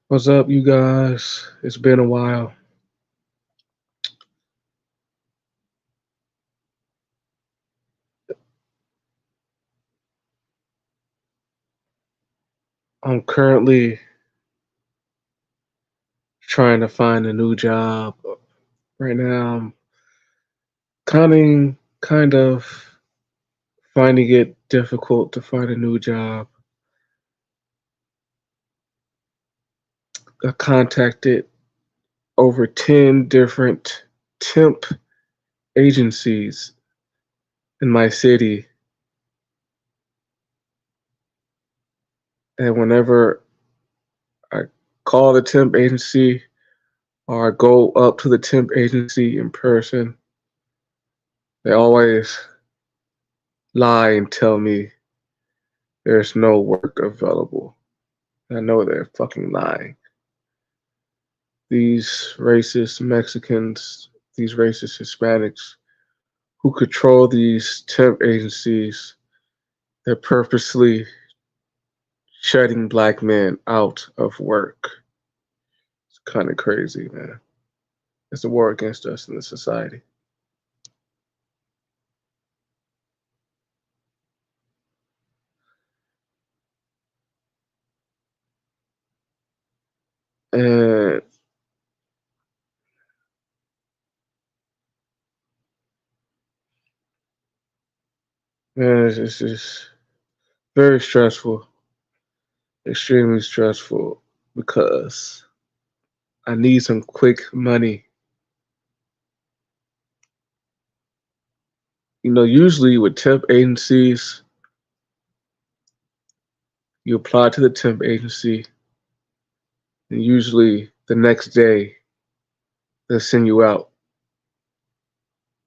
What's up, you guys? It's been a while. I'm currently trying to find a new job. Right now, I'm kind of finding it difficult to find a new job. I contacted over 10 different temp agencies in my city, and whenever I call the temp agency or I go up to the temp agency in person, they always lie and tell me there's no work available. I know they're fucking lying. These racist Mexicans, these racist Hispanics who control these temp agencies, they're purposely shutting black men out of work. It's kind of crazy, man. It's a war against us in the society. And man, it's just very stressful, extremely stressful because I need some quick money. Usually with temp agencies, you apply to the temp agency, and usually the next day they'll send you out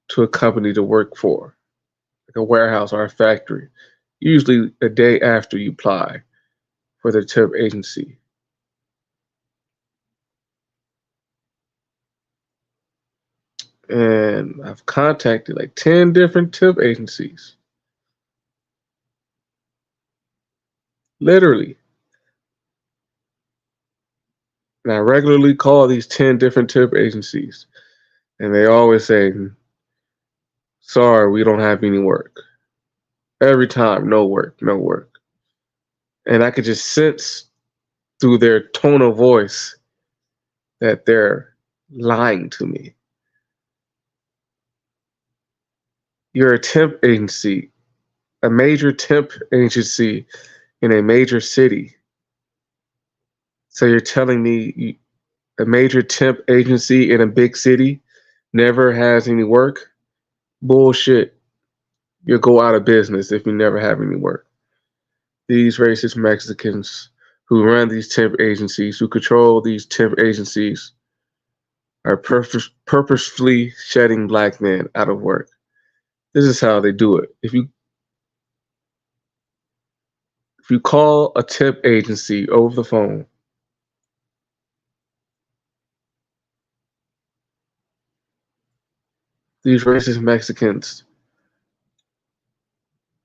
to a company to work for, like a warehouse or a factory. Usually a day after you apply for the temp agency. And I've contacted like 10 different temp agencies. Literally. And I regularly call these 10 different temp agencies. And they always say, sorry, we don't have any work. Every time, no work, no work. And I could just sense through their tone of voice that they're lying to me. You're a temp agency, a major temp agency in a major city. So you're telling me a major temp agency in a big city never has any work? Bullshit. You'll go out of business if you never have any work. These racist Mexicans who run these temp agencies, who control these temp agencies, are purposefully shutting black men out of work. This is how they do it. If you call a temp agency over the phone, these racist Mexicans,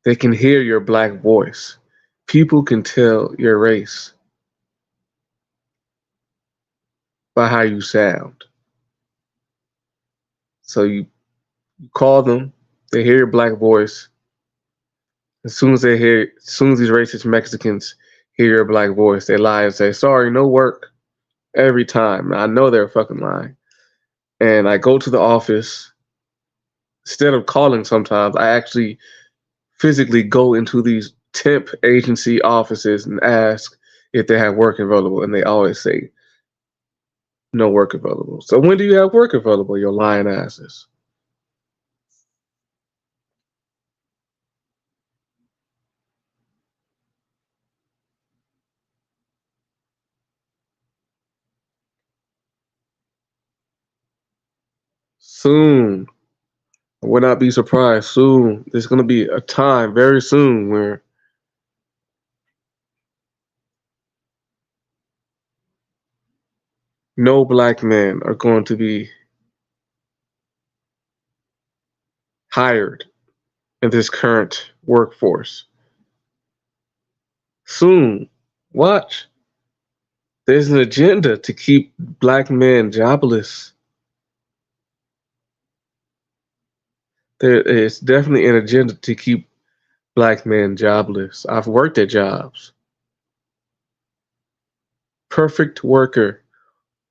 they can hear your black voice. People can tell your race by how you sound. So you call them, they hear your black voice. As soon as these racist Mexicans hear your black voice, they lie and say, sorry, no work every time. I know they're fucking lying. And I go to the office. Instead of calling sometimes, I actually physically go into these temp agency offices and ask if they have work available. And they always say, no work available. So when do you have work available, your lying asses? Soon. I would not be surprised. Soon. There's going to be a time very soon where no black men are going to be hired in this current workforce. Soon. Watch. There's an agenda to keep black men jobless. There is definitely an agenda to keep black men jobless. I've worked at jobs. Perfect worker,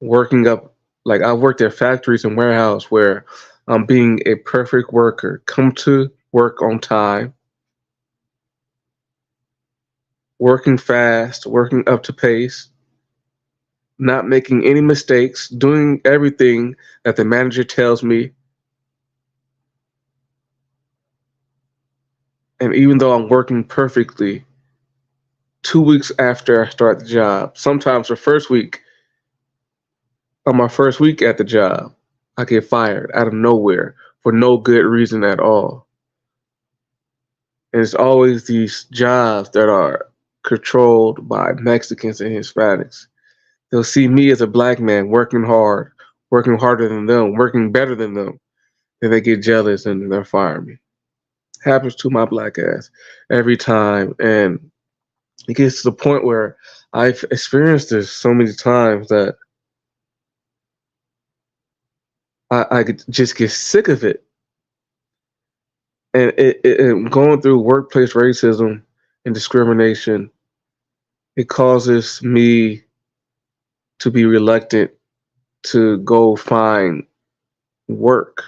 working up, like I worked at factories and warehouse where I'm being a perfect worker. Come to work on time, working fast, working up to pace, not making any mistakes, doing everything that the manager tells me. And even though I'm working perfectly, 2 weeks after I start the job, sometimes the first week, on my first week at the job, I get fired out of nowhere for no good reason at all. And it's always these jobs that are controlled by Mexicans and Hispanics. They'll see me as a black man working hard, working harder than them, working better than them, and they get jealous and they'll fire me. Happens to my black ass every time. And it gets to the point where I've experienced this so many times that I could just get sick of it. And going through workplace racism and discrimination, it causes me to be reluctant to go find work.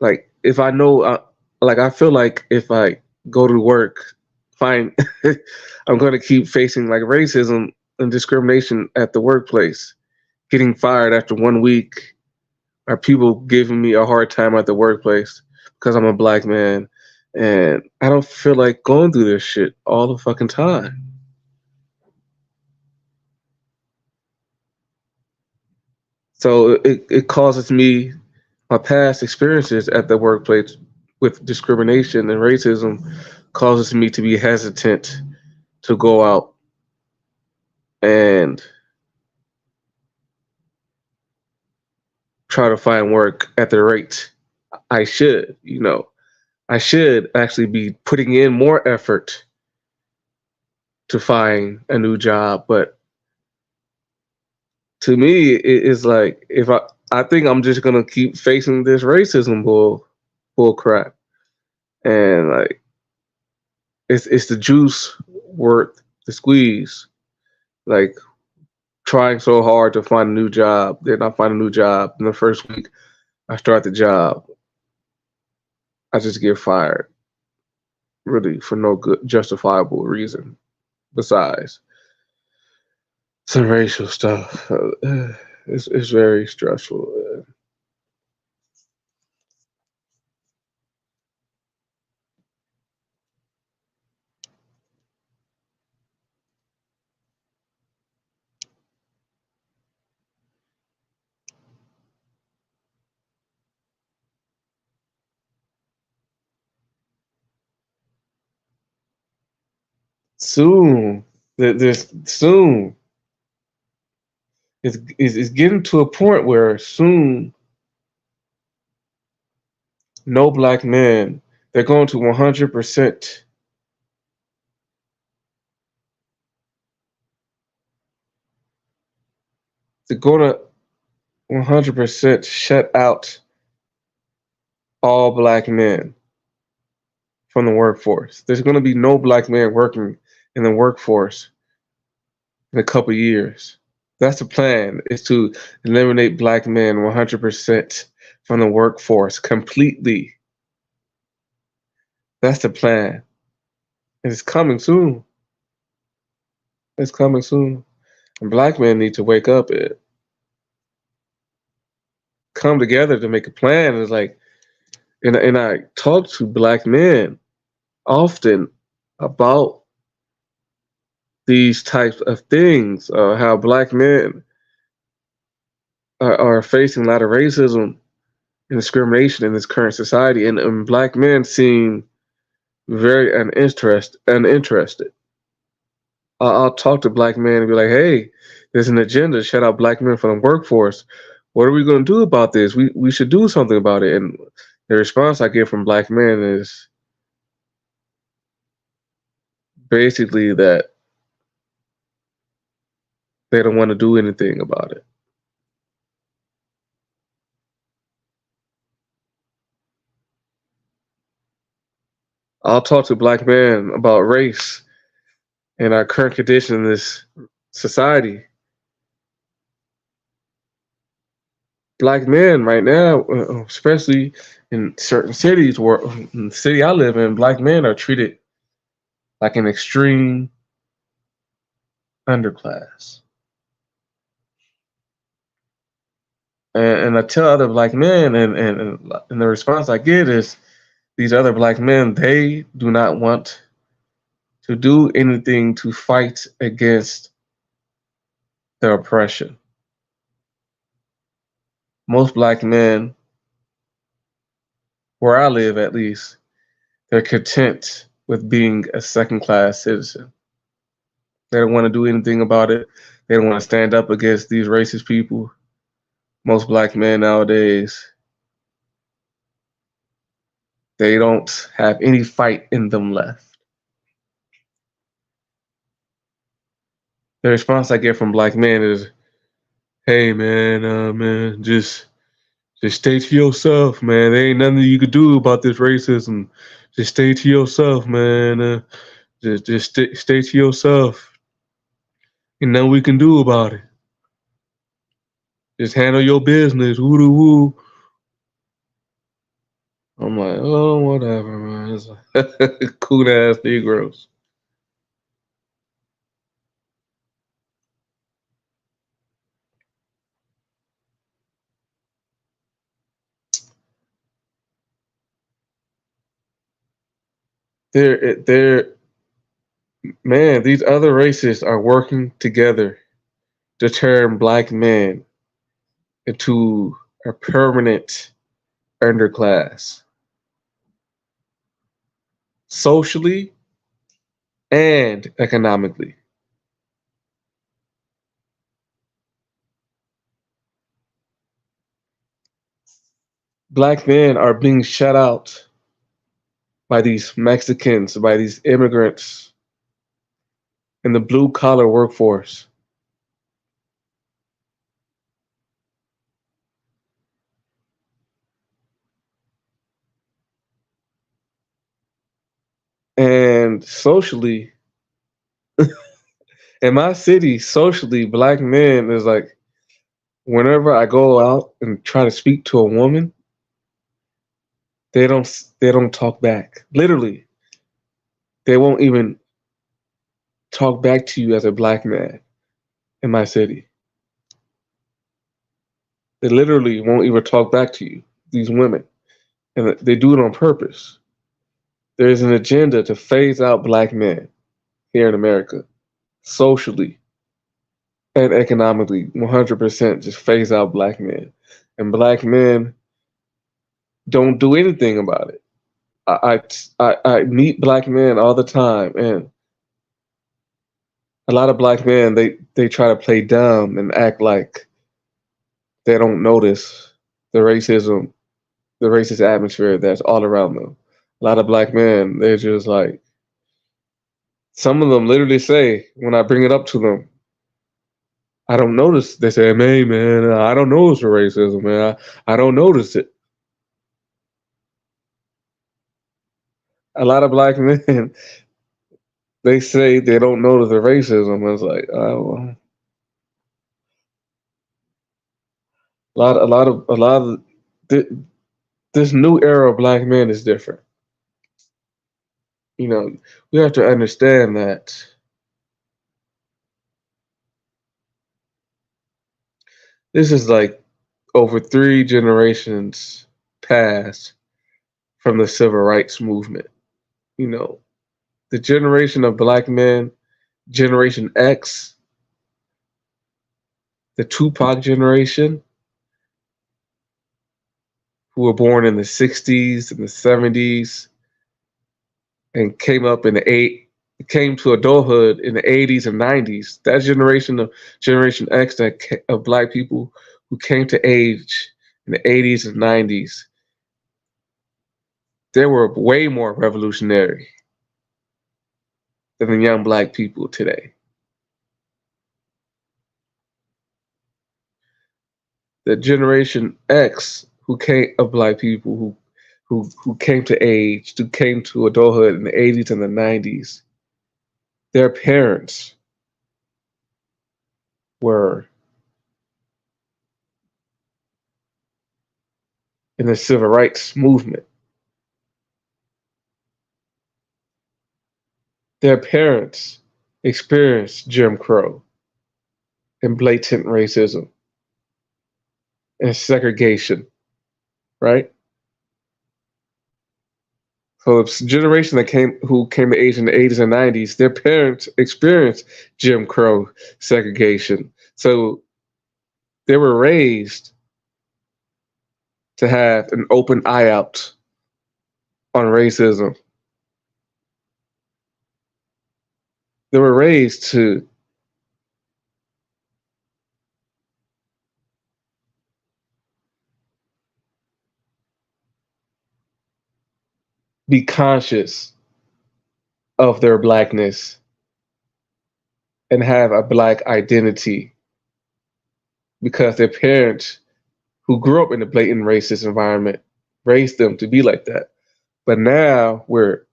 Like if I know, like I feel like if I go to work, find, I'm going to keep facing like racism and discrimination at the workplace, getting fired after 1 week, or people giving me a hard time at the workplace because I'm a black man, and I don't feel like going through this shit all the fucking time. So it causes me, my past experiences at the workplace with discrimination and racism causes me to be hesitant to go out and try to find work at the rate I should. I should actually be putting in more effort to find a new job. But to me, it is like if I think I'm just gonna keep facing this racism bull crap, and like it's the juice worth the squeeze. Like trying so hard to find a new job, then I find a new job. In the first week I start the job, I just get fired, really for no good justifiable reason. Besides some racial stuff, it's very stressful. Soon, there's soon. It's getting to a point where soon no black men, they're going to 100%, they're going to 100% shut out all black men from the workforce. There's going to be no black man working in the workforce in a couple years. That's the plan, is to eliminate black men 100% from the workforce completely. That's the plan. And it's coming soon. It's coming soon. And black men need to wake up and come together to make a plan. It's like, and I talk to black men often about these types of things, how black men are facing a lot of racism and discrimination in this current society, and black men seem very uninterested. I'll talk to black men and be like, "Hey, there's an agenda to shut out black men from the workforce. What are we going to do about this? We should do something about it." And the response I get from black men is basically that They don't want to do anything about it. I'll talk to black men about race and our current condition in this society. Black men right now, especially in certain cities, where in the city I live in, black men are treated like an extreme underclass. And I tell other black men, and the response I get is these other black men, they do not want to do anything to fight against the oppression. Most black men, where I live at least, they're content with being a second class citizen. They don't want to do anything about it. They don't want to stand up against these racist people. Most black men nowadays, they don't have any fight in them left. The response I get from black men is, "Hey man, man, just stay to yourself, man. There ain't nothing you could do about this racism. Just stay to yourself, man. Stay to yourself. Ain't nothing we can do about it. Just handle your business. Woo doo woo." I'm like, oh, whatever, man. It's like, cool ass Negroes. They're man. These other races are working together to turn black men into a permanent underclass, socially and economically. Black men are being shut out by these Mexicans, by these immigrants in the blue collar workforce. And socially, in my city, socially, black men is like whenever I go out and try to speak to a woman, they don't talk back. Literally, they won't even talk back to you as a black man in my city. They literally won't even talk back to you, these women. And they do it on purpose. There's an agenda to phase out black men here in America, socially and economically, 100% just phase out black men. And black men don't do anything about it. I meet black men all the time, and a lot of black men they try to play dumb and act like they don't notice the racism, the racist atmosphere that's all around them. A lot of black men, they're just like, some of them literally say when I bring it up to them, I don't notice. They say, "Hey man, I don't notice the racism, man. I don't notice it." A lot of black men, they say they don't notice the racism. It's like, oh, well, a lot of th- this new era of black men is different. You know, we have to understand that this is like over 3 generations past from the civil rights movement. You know, the generation of black men, Generation X, the Tupac generation, who were born in the 60s and the 70s and came up in the came to adulthood in the 80s and 90s. That generation of Generation X of black people who came to age in the 80s and 90s, they were way more revolutionary than the young black people today. the Generation X who came of black people who came to age, who came to adulthood in the 80s and the 90s, their parents were in the civil rights movement. Their parents experienced Jim Crow and blatant racism and segregation, right? So the generation that came who came to age in the 80s and 90s, their parents experienced Jim Crow segregation. So they were raised to have an open eye out on racism. They were raised to be conscious of their blackness and have a black identity because their parents, who grew up in a blatant racist environment, raised them to be like that. But now we're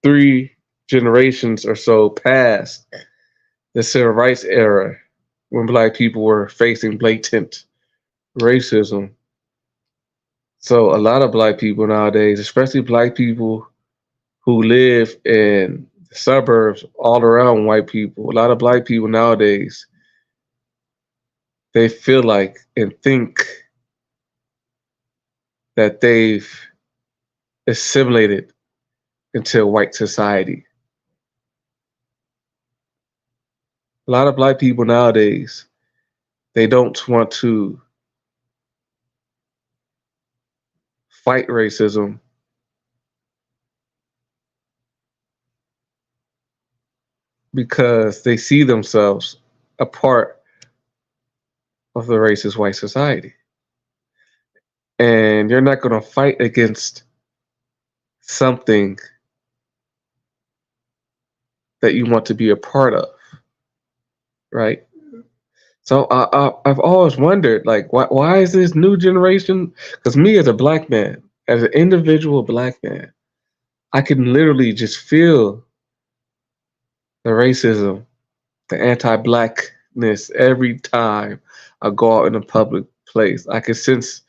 3 generations or so past the civil rights era when black people were facing blatant racism. So a lot of black people nowadays, especially black people who live in the suburbs all around white people, a lot of black people nowadays, they feel like and think that they've assimilated into white society. A lot of black people nowadays, they don't want to fight racism because they see themselves a part of the racist white society. And you're not going to fight against something that you want to be a part of, right? So I've always wondered, like, why is this new generation? Because me as a black man, as an individual black man, I can literally just feel the racism, the anti-blackness every time I go out in a public place. I can sense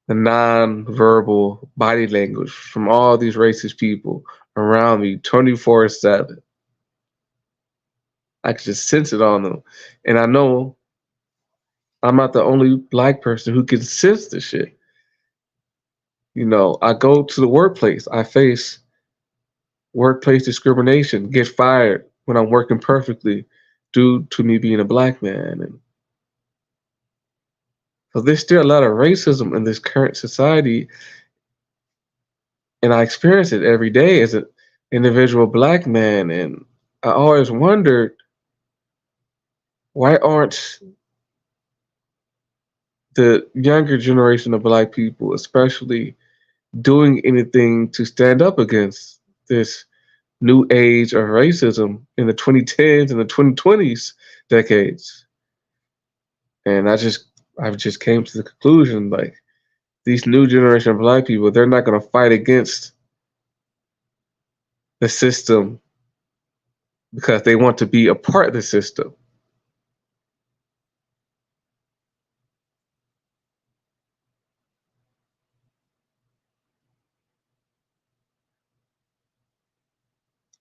the non-verbal body language from all these racist people around me 24/7. I can just sense it on them. And I know I'm not the only black person who can sense the shit. I go to the workplace. I face workplace discrimination, get fired when I'm working perfectly due to me being a black man. And so there's still a lot of racism in this current society. And I experience it every day as an individual black man. And I always wondered, why aren't the younger generation of black people, especially, doing anything to stand up against this new age of racism in the 2010s and the 2020s decades? And I've just came to the conclusion, like, these new generation of black people, they're not going to fight against the system because they want to be a part of the system.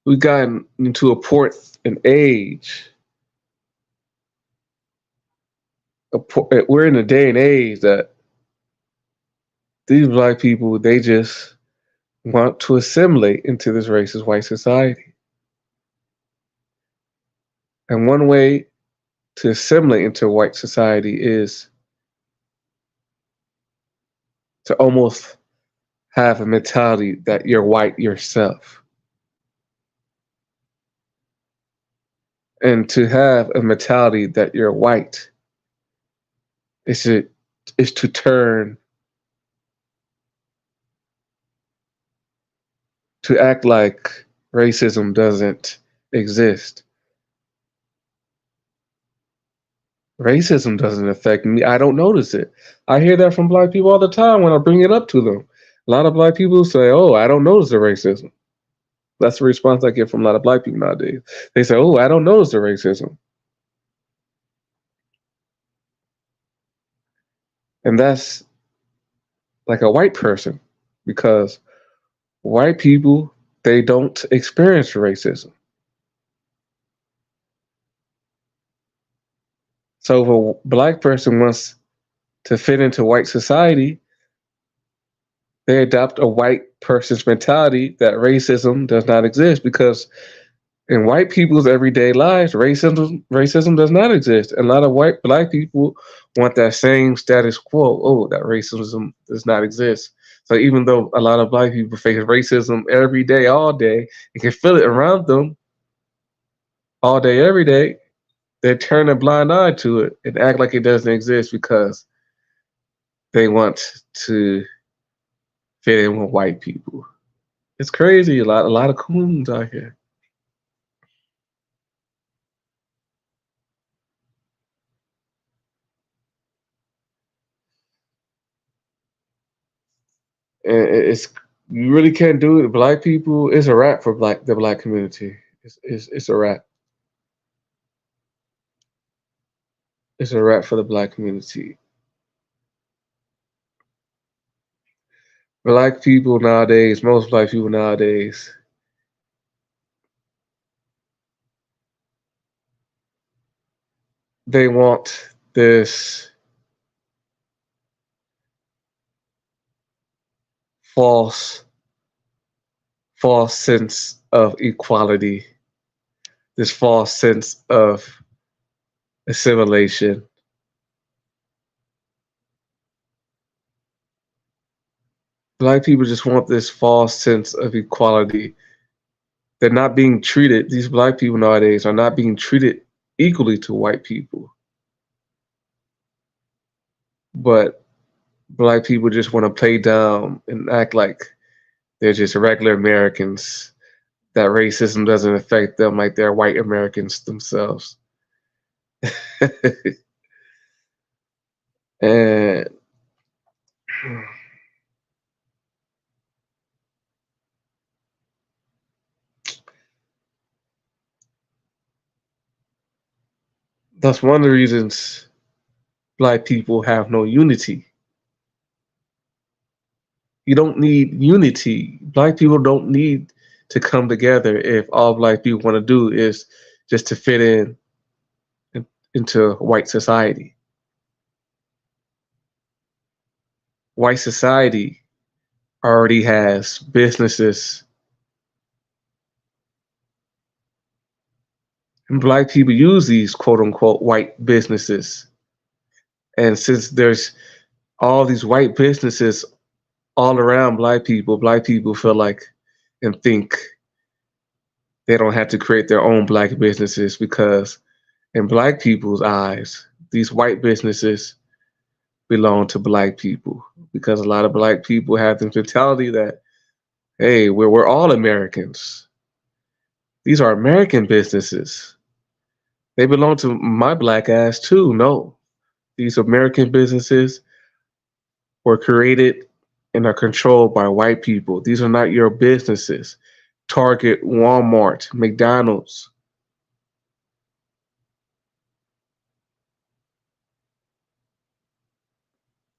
We've gotten into a point, an age. We're in a day and age that these black people, they just want to assimilate into this racist white society. And one way to assimilate into white society is to almost have a mentality that you're white yourself. And to have a mentality that you're white is to turn to act like racism doesn't exist. Racism doesn't affect me. I don't notice it. I hear that from black people all the time when I bring it up to them. A lot of black people say, "Oh, I don't notice the racism." That's the response I get from a lot of black people nowadays. They say, "Oh, I don't notice the racism," and that's like a white person because white people they don't experience racism. So if a black person wants to fit into white society, they adopt a white person's mentality that racism does not exist because in white people's everyday lives, racism does not exist. And a lot of white black people want that same status quo. Oh, that racism does not exist. So even though a lot of black people face racism every day, all day, and can feel it around them all day, every day, they turn a blind eye to it and act like it doesn't exist because they want to fit in with white people. It's crazy. A lot of coons out here. And it's you really can't do it. Black people, it's a wrap for the black community. It's a wrap. It's a wrap for the black community. Black people nowadays, most black people nowadays, they want this false, false sense of equality, this false sense of assimilation. Black people just want this false sense of equality. They're not being treated, these black people nowadays are not being treated equally to white people. But black people just want to play down and act like they're just regular Americans, that racism doesn't affect them like they're white Americans themselves. And that's one of the reasons black people have no unity. You don't need unity. Black people don't need to come together if all black people want to do is just to fit into white society. White society already has businesses, and black people use these quote unquote white businesses. And since there's all these white businesses all around black people feel like and think they don't have to create their own black businesses because in black people's eyes, these white businesses belong to black people because a lot of black people have the mentality that, hey, we're all Americans. These are American businesses. They belong to my black ass too. No, these American businesses were created and are controlled by white people. These are not your businesses. Target, Walmart, McDonald's,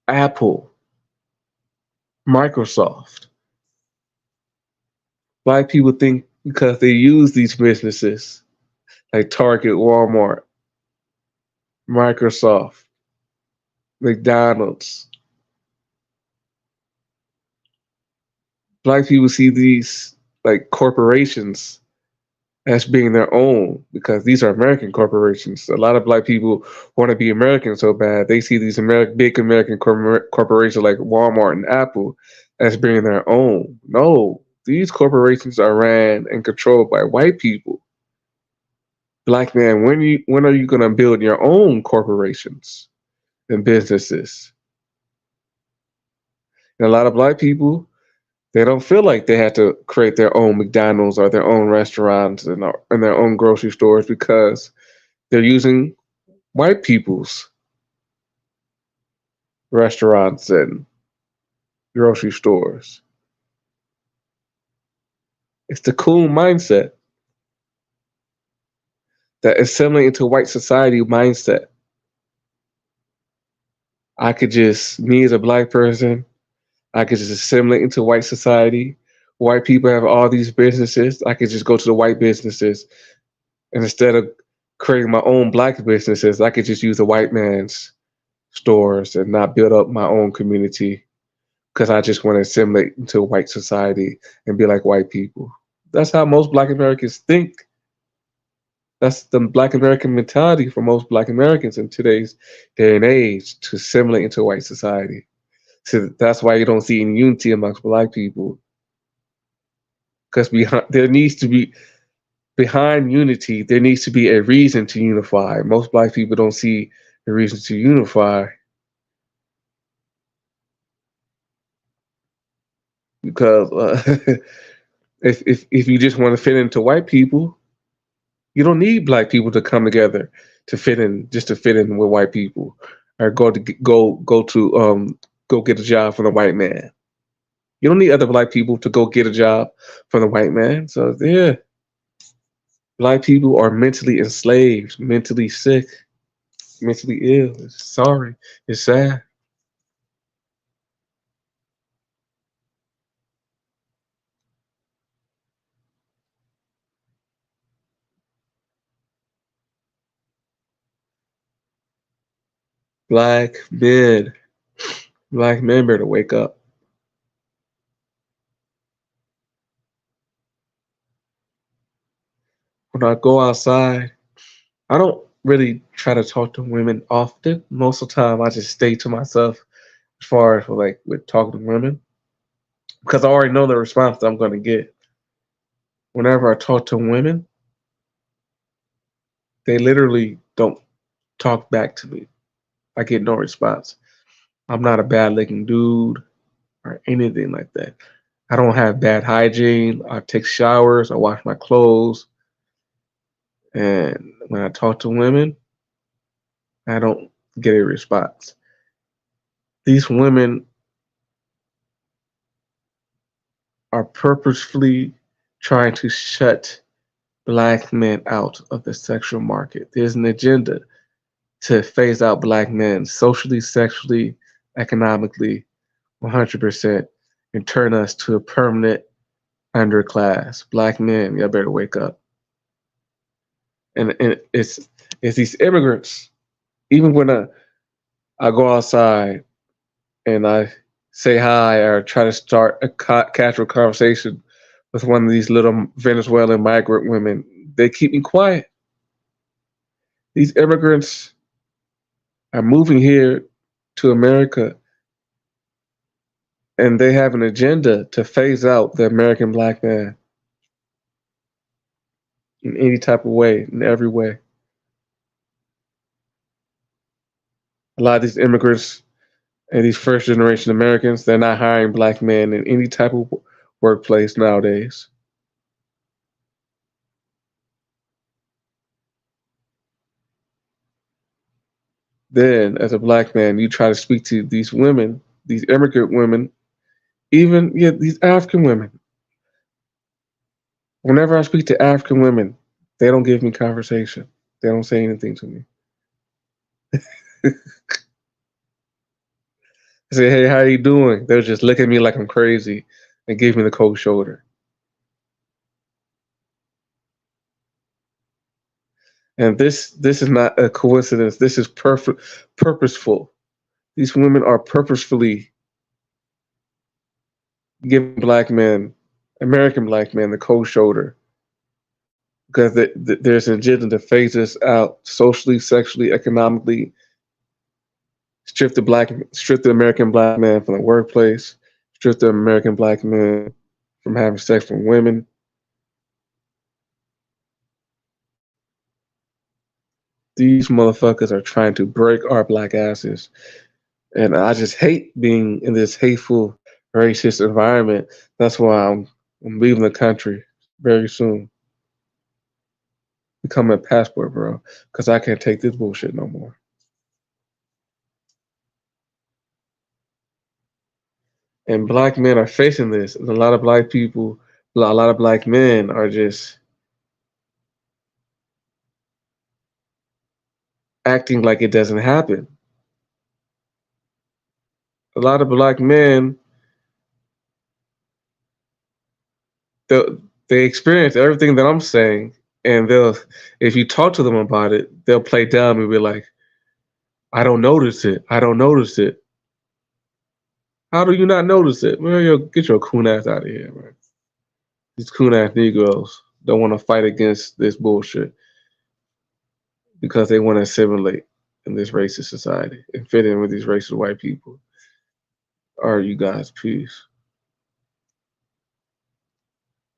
Apple, Microsoft. Black people think because they use these businesses like Target, Walmart, Microsoft, McDonald's. Black people see these like corporations as being their own because these are American corporations. A lot of black people want to be American so bad. They see these big American corporations like Walmart and Apple as being their own. No, these corporations are ran and controlled by white people. Black man, when are you gonna build your own corporations and businesses? And a lot of black people, they don't feel like they have to create their own McDonald's or their own restaurants and their own grocery stores because they're using white people's restaurants and grocery stores. It's the cool mindset, that assimilating into white society mindset. I could just, me as a black person, I could just assimilate into white society. White people have all these businesses. I could just go to the white businesses. And instead of creating my own black businesses, I could just use the white man's stores and not build up my own community because I just want to assimilate into white society and be like white people. That's how most black Americans think. That's the black American mentality for most black Americans in today's day and age, to assimilate into white society. So that's why you don't see any unity amongst black people. Because there needs to be, behind unity, there needs to be a reason to unify. Most black people don't see a reason to unify because if you just want to fit into white people, you don't need black people to come together to fit in, just to fit in with white people, or go get a job from the white man. You don't need other black people to go get a job from the white man. So yeah, black people are mentally enslaved, mentally sick, mentally ill. Sorry, it's sad. Black men, black men better wake up. When I go outside, I don't really try to talk to women often. Most of the time, I just stay to myself as far as like with talking to women because I already know the response that I'm going to get. Whenever I talk to women, they literally don't talk back to me. I get no response. I'm not a bad looking dude or anything like that. I don't have bad hygiene. I take showers. I wash my clothes. And when I talk to women, I don't get a response. These women are purposefully trying to shut black men out of the sexual market. There's an agenda to phase out black men socially, sexually, economically, 100%, and turn us to a permanent underclass. Black men, y'all better wake up. And it's these immigrants. Even when I go outside and I say hi or try to start a casual conversation with one of these little Venezuelan migrant women, they keep me quiet. These immigrants are moving here to America and they have an agenda to phase out the American black man in any type of way, in every way. A lot of these immigrants and these first generation Americans, they're not hiring black men in any type of workplace nowadays. Then, as a black man, you try to speak to these women, these immigrant women, even yeah, these African women. Whenever I speak to African women, they don't give me conversation. They don't say anything to me. I say, "Hey, how you doing?" They'll just look at me like I'm crazy and give me the cold shoulder. And this is not a coincidence. This is perfect, purposeful. These women are purposefully giving black men, American black men, the cold shoulder because there's an agenda to phase us out socially, sexually, economically, strip the American black man from the workplace, strip the American black man from having sex with women. These motherfuckers are trying to break our black asses. And I just hate being in this hateful, racist environment. That's why I'm leaving the country very soon. become a passport, bro, because I can't take this bullshit no more. And black men are facing this. And a lot of black people, a lot of black men are just acting like it doesn't happen. A lot of black men, they they experience everything that I'm saying, and they'll, if you talk to them about it, they'll play dumb and be like, "I don't notice it. I don't notice it." How do you not notice it? Man, yo, get your coon ass out of here, man. These coon ass Negroes don't want to fight against this bullshit because they want to assimilate in this racist society and fit in with these racist white people. All right, you guys, peace.